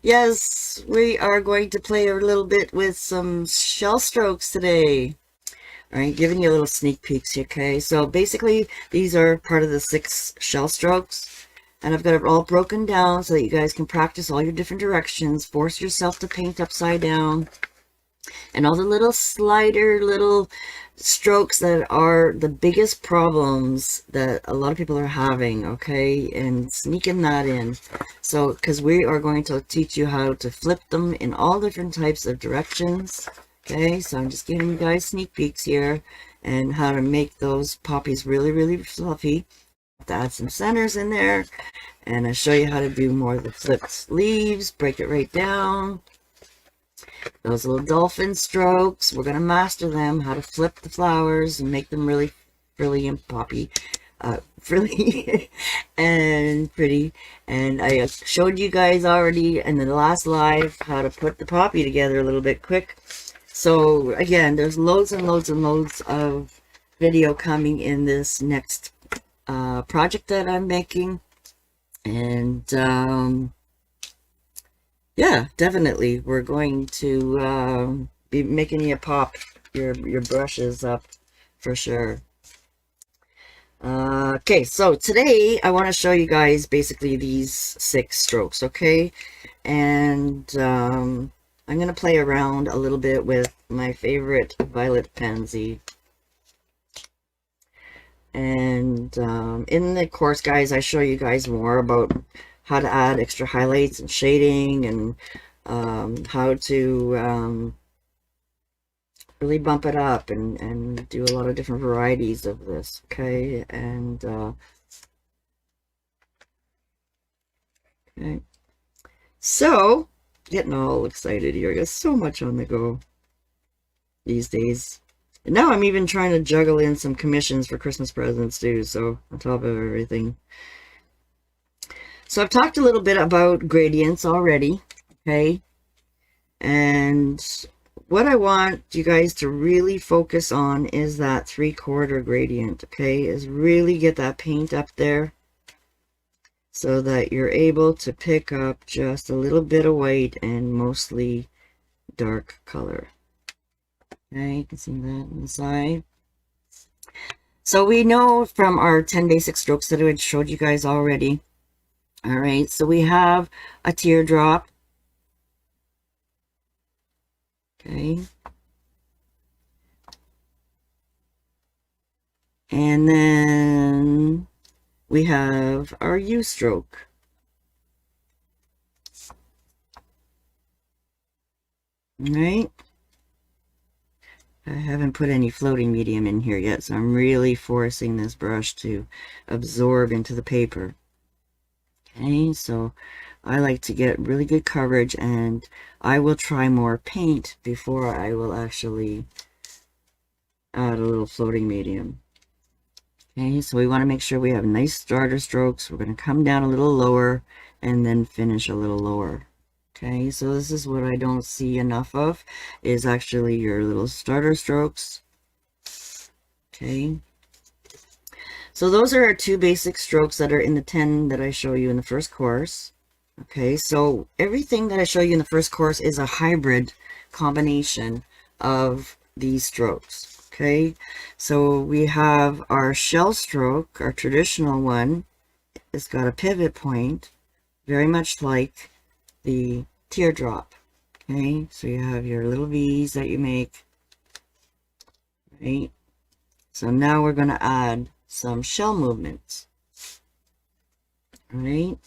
Yes, we are going to play a little bit with some shell strokes today. All right, giving you a little sneak peeks, okay? So basically, these are part of the 6 shell strokes. And I've got it all broken down so that you guys can practice all your different directions. Force yourself to paint upside down. And all the little slider, little strokes that are the biggest problems that a lot of people are having, okay? And sneaking that in. So, because we are going to teach you how to flip them in all different types of directions. Okay, so I'm just giving you guys sneak peeks here and how to make those poppies really, really fluffy. Have to add some centers in there, and I show you how to do more of the flipped leaves, break it right down. Those little dolphin strokes, we're going to master them, how to flip the flowers and make them really frilly and poppy. Frilly and pretty. And I showed you guys already in the last live how to put the poppy together a little bit quick. So again, there's loads and loads and loads of video coming in this next project that I'm making. And yeah, definitely. We're going to be making you pop your brushes up for sure. Okay, so today I want to show you guys basically these 6 strokes, okay? And I'm going to play around a little bit with my favorite violet pansy. And in the course, guys, I show you guys more about how to add extra highlights and shading and how to really bump it up and do a lot of different varieties of this, okay? And okay, so getting all excited here. I got so much on the go these days. And now I'm even trying to juggle in some commissions for Christmas presents too, so on top of everything. So I've talked a little bit about gradients already, okay? And what I want you guys to really focus on is that 3/4 gradient, okay? Is really get that paint up there so that you're able to pick up just a little bit of white and mostly dark color. Okay, you can see that on the side. So we know from our 10 basic strokes that I showed you guys already. All right, so we have a teardrop. Okay. And then we have our U stroke. All right. I haven't put any floating medium in here yet, so I'm really forcing this brush to absorb into the paper. Okay, so I like to get really good coverage, and I will try more paint before I will actually add a little floating medium. Okay, so we want to make sure we have nice starter strokes. We're going to come down a little lower and then finish a little lower. Okay, so this is what I don't see enough of, is actually your little starter strokes. Okay, so those are our 2 basic strokes that are in the 10 that I show you in the first course. Okay, so everything that I show you in the first course is a hybrid combination of these strokes. Okay, so we have our shell stroke, our traditional one. It's got a pivot point, very much like the teardrop. Okay, so you have your little V's that you make, right? So now we're going to add some shell movements. All right,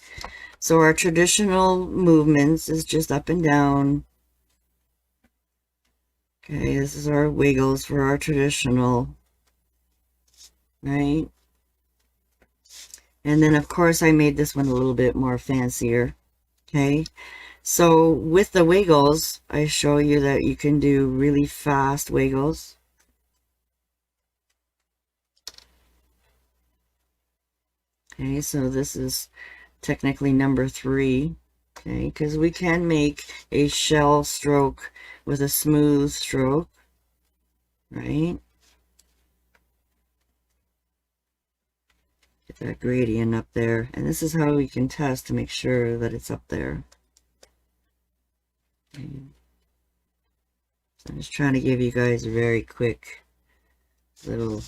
so our traditional movements is just up and down. Okay, this is our wiggles for our traditional, right? And then of course I made this one a little bit more fancier. Okay, so with the wiggles, I show you that you can do really fast wiggles. Okay, so this is technically number 3. Okay, because we can make a shell stroke with a smooth stroke, right? Get that gradient up there. And this is how we can test to make sure that it's up there. Okay. So I'm just trying to give you guys a very quick little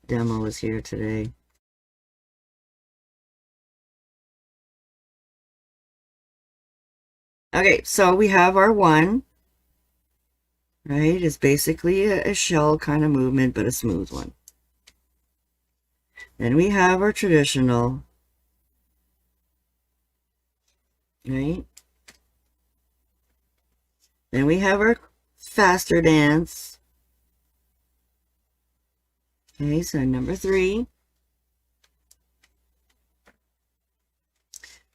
demos here today. Okay, so we have our one, right? It's basically a shell kind of movement, but a smooth one. Then we have our traditional, right? Then we have our faster dance. Okay, so number 3.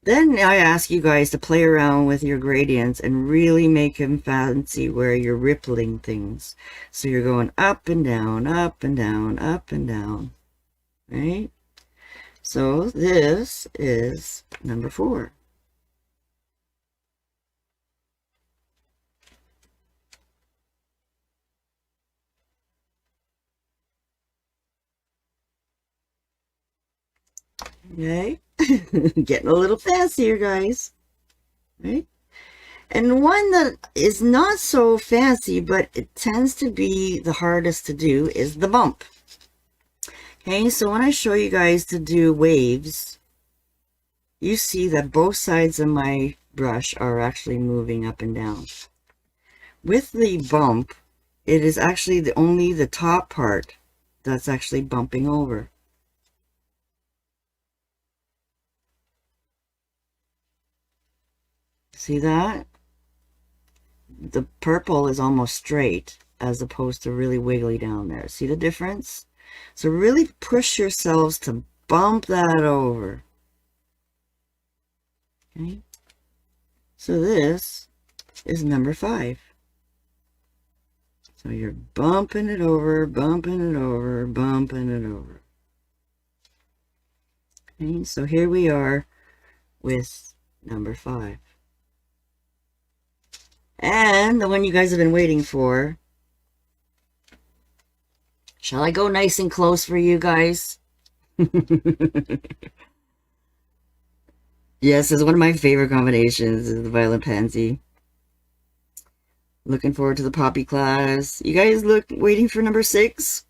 Then I ask you guys to play around with your gradients and really make them fancy where you're rippling things. So you're going up and down, up and down, up and down, right? So this is number 4. Okay, getting a little fancier, guys, right? And one that is not so fancy, but it tends to be the hardest to do is the bump. Okay, so when I show you guys to do waves, you see that both sides of my brush are actually moving up and down. With the bump, it is actually only the top part that's actually bumping over. See that? The purple is almost straight as opposed to really wiggly down there. See the difference? So really push yourselves to bump that over. Okay. So this is number 5. So you're bumping it over, bumping it over, bumping it over. Okay, so here we are with number 5. And the one you guys have been waiting for. Shall I go nice and close for you guys? Yes, it's one of my favorite combinations, is the Violet Pansy. Looking forward to the Poppy class. You guys waiting for number 6?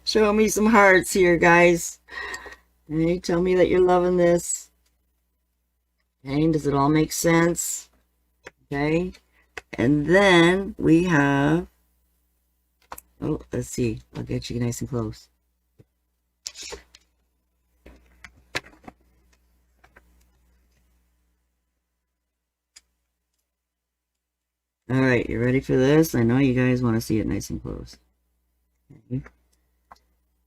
Show me some hearts here, guys. Hey, tell me that you're loving this. Okay, does it all make sense? Okay, and then we have, oh, let's see. I'll get you nice and close. All right, you ready for this? I know you guys want to see it nice and close. Okay.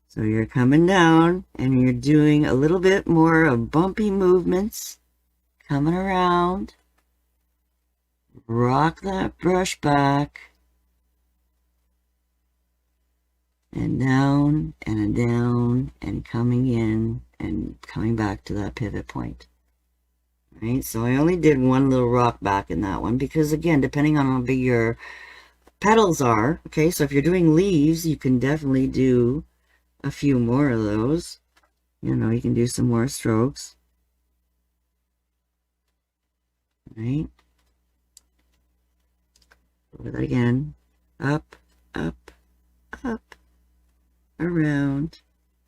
So you're coming down and you're doing a little bit more of bumpy movements, coming around. Rock that brush back and down and coming in and coming back to that pivot point. Right, so I only did one little rock back in that one because, again, depending on how big your petals are, okay, so if you're doing leaves, you can definitely do a few more of those. You know, you can do some more strokes. Right. Over that again. Up, up, up, around,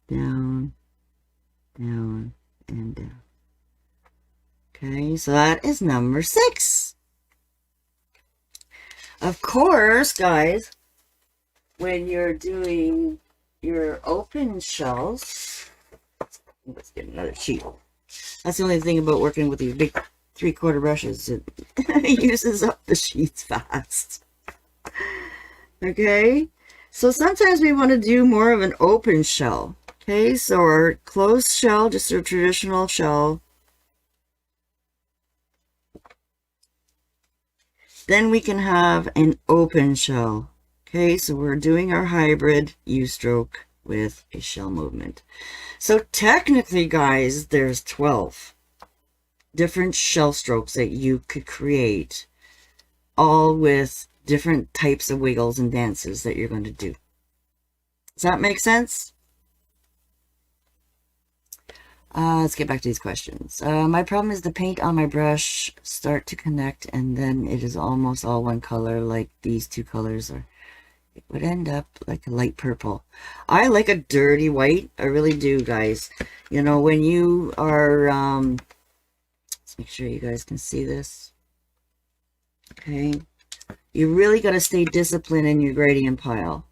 down, down, and down. Okay, so that is number 6. Of course, guys, when you're doing your open shells, let's get another sheet. That's the only thing about working with these big 3/4 brushes. It uses up the sheets fast. Okay, so sometimes we want to do more of an open shell. Okay, so our closed shell, just a traditional shell. Then we can have an open shell. Okay, so we're doing our hybrid U-stroke with a shell movement. So technically, guys, there's 12 different shell strokes that you could create, all with different types of wiggles and dances that you're going to do. Does that make sense? Let's get back to these questions. My problem is the paint on my brush start to connect and then it is almost all one color, like these two colors are. It would end up like a light purple. I like a dirty white. I really do, guys. You know, when you are, let's make sure you guys can see this. Okay. You really got to stay disciplined in your gradient pile.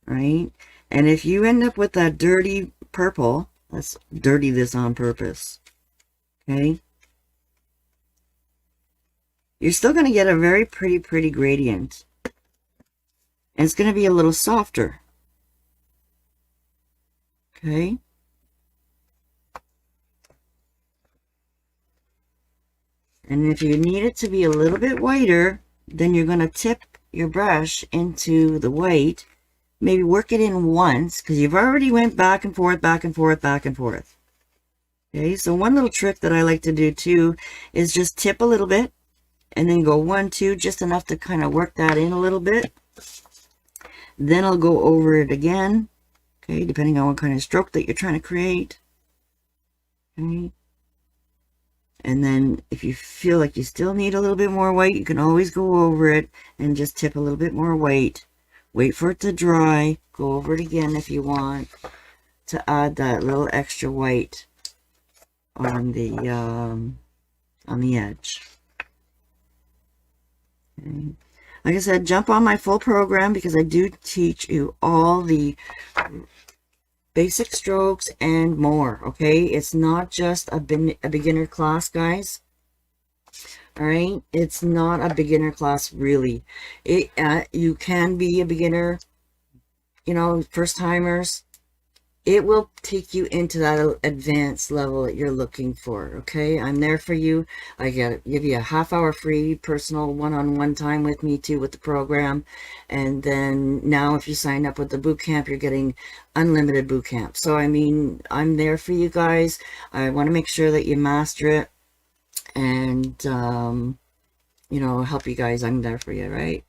Right? And if you end up with that dirty purple, let's dirty this on purpose. Okay? You're still going to get a very pretty gradient. And it's going to be a little softer. Okay? And if you need it to be a little bit whiter, then you're going to tip your brush into the white. Maybe work it in once, because you've already went back and forth, back and forth, back and forth. Okay, so one little trick that I like to do too is just tip a little bit, and then go 1, 2, just enough to kind of work that in a little bit. Then I'll go over it again, okay, depending on what kind of stroke that you're trying to create. Okay. And then if you feel like you still need a little bit more white, you can always go over it and just tip a little bit more white. Wait for it to dry. Go over it again if you want to add that little extra white on the edge. Okay. Like I said, jump on my full program because I do teach you all the basic strokes and more. Okay, it's not just a beginner class, guys. All right, it's not a beginner class really. You can be a beginner, you know, first timers. It will take you into that advanced level that you're looking for. Okay, I'm there for you. I give you a half-hour free personal one-on-one time with me too with the program, and then now if you sign up with the boot camp, you're getting unlimited boot camp. So I mean, I'm there for you guys. I want to make sure that you master it, and you know, help you guys. I'm there for you, right?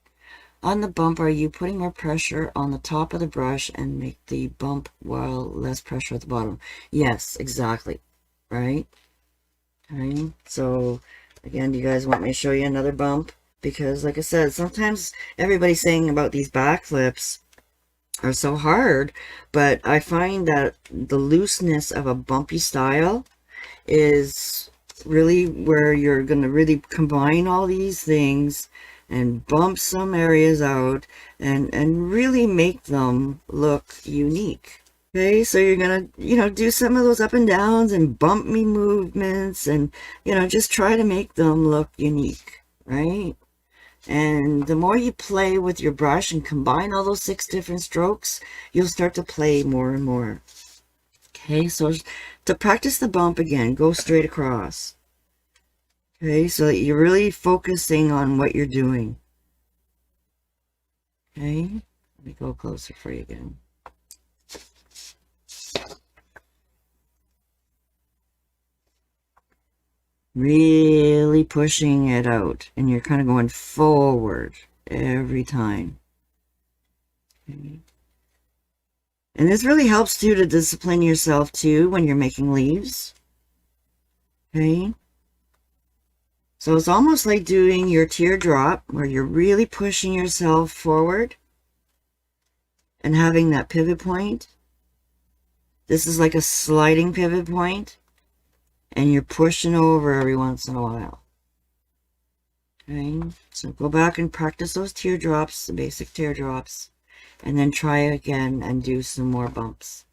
On the bump, are you putting more pressure on the top of the brush and make the bump while less pressure at the bottom? Yes, exactly. Right? Okay. So, again, do you guys want me to show you another bump? Because, like I said, sometimes everybody's saying about these back flips are so hard, but I find that the looseness of a bumpy style is really where you're going to really combine all these things and bump some areas out and really make them look unique. Okay, so you're gonna, you know, do some of those up and downs and bump me movements and, you know, just try to make them look unique, right? And the more you play with your brush and combine all those 6 different strokes, you'll start to play more and more. Okay, so to practice the bump again, go straight across. Okay, so that you're really focusing on what you're doing. Okay, let me go closer for you again. Really pushing it out, and you're kind of going forward every time. Okay. And this really helps you to discipline yourself too when you're making leaves. Okay. So it's almost like doing your teardrop where you're really pushing yourself forward and having that pivot point. This is like a sliding pivot point, and you're pushing over every once in a while. Okay, so go back and practice those teardrops, the basic teardrops, and then try again and do some more bumps.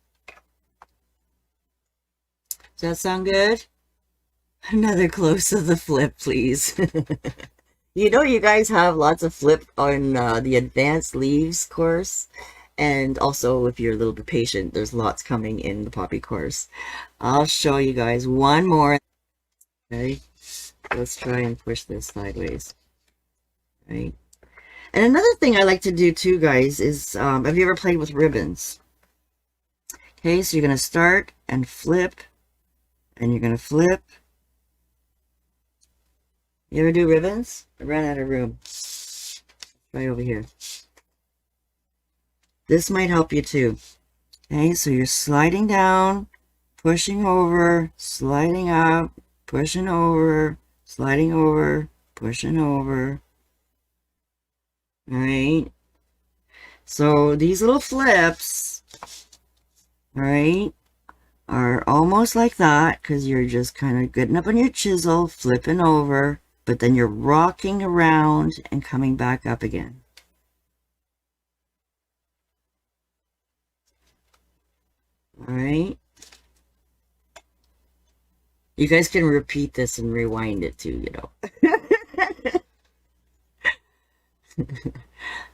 Does that sound good? Another close of the flip, please. You know, you guys have lots of flip on the advanced leaves course, and also if you're a little bit patient, there's lots coming in the poppy course. I'll show you guys one more. Okay, let's try and push this sideways. Right. And another thing I like to do too, guys, is have you ever played with ribbons? Okay, so you're going to start and flip, and you're going to flip. You ever do ribbons? I ran out of room. Right over here. This might help you too. Okay, so you're sliding down, pushing over, sliding up, pushing over, sliding over, pushing over. All right. So these little flips, all right, are almost like that because you're just kind of getting up on your chisel, flipping over, but then you're rocking around and coming back up again. All right. You guys can repeat this and rewind it too, you know.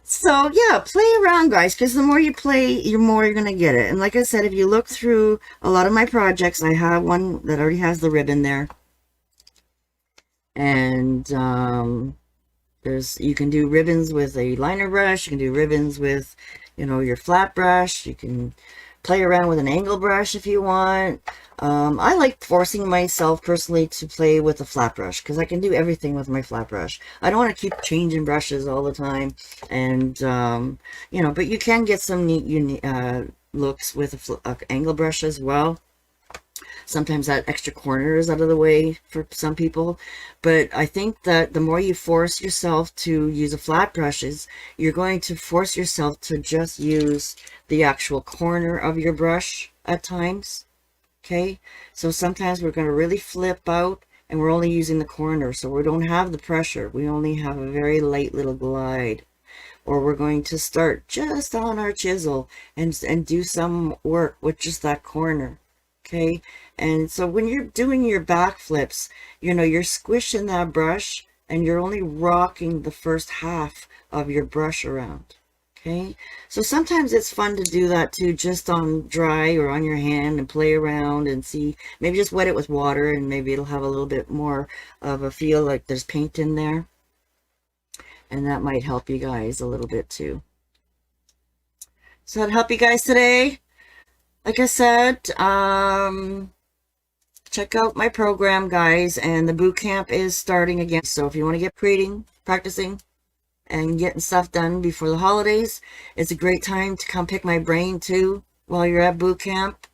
So yeah, play around, guys, because the more you play, the more you're going to get it. And like I said, if you look through a lot of my projects, I have one that already has the ribbon there. And you can do ribbons with a liner brush. You can do ribbons with, you know, your flat brush. You can play around with an angle brush if you want. I like forcing myself personally to play with a flat brush because I can do everything with my flat brush. I don't want to keep changing brushes all the time. And, you know, but you can get some neat looks with a angle brush as well. Sometimes that extra corner is out of the way for some people. But I think that the more you force yourself to use a flat brushes, you're going to force yourself to just use the actual corner of your brush at times. Okay, so sometimes we're going to really flip out and we're only using the corner, so we don't have the pressure. We only have a very light little glide. Or we're going to start just on our chisel and do some work with just that corner. Okay, and so when you're doing your back flips, you know, you're squishing that brush and you're only rocking the first half of your brush around. Okay, so sometimes it's fun to do that too, just on dry or on your hand and play around and see, maybe just wet it with water and maybe it'll have a little bit more of a feel like there's paint in there. And that might help you guys a little bit too. So that help you guys today? Like I said, check out my program, guys, and the boot camp is starting again. So if you want to get creating, practicing, and getting stuff done before the holidays, it's a great time to come pick my brain too while you're at boot camp.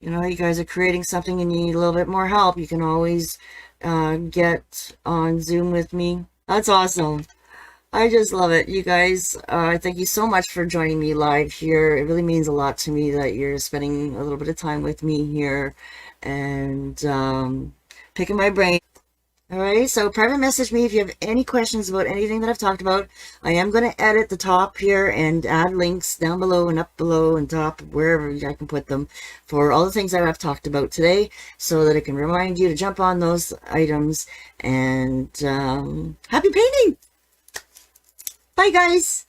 You know, you guys are creating something and you need a little bit more help, you can always get on Zoom with me. That's awesome. I just love it. You guys, thank you so much for joining me live here. It really means a lot to me that you're spending a little bit of time with me here and picking my brain. All right, so private message me if you have any questions about anything that I've talked about. I am going to edit the top here and add links down below and up below and top, wherever I can put them, for all the things that I've talked about today, so that it can remind you to jump on those items. And happy painting! Bye, guys!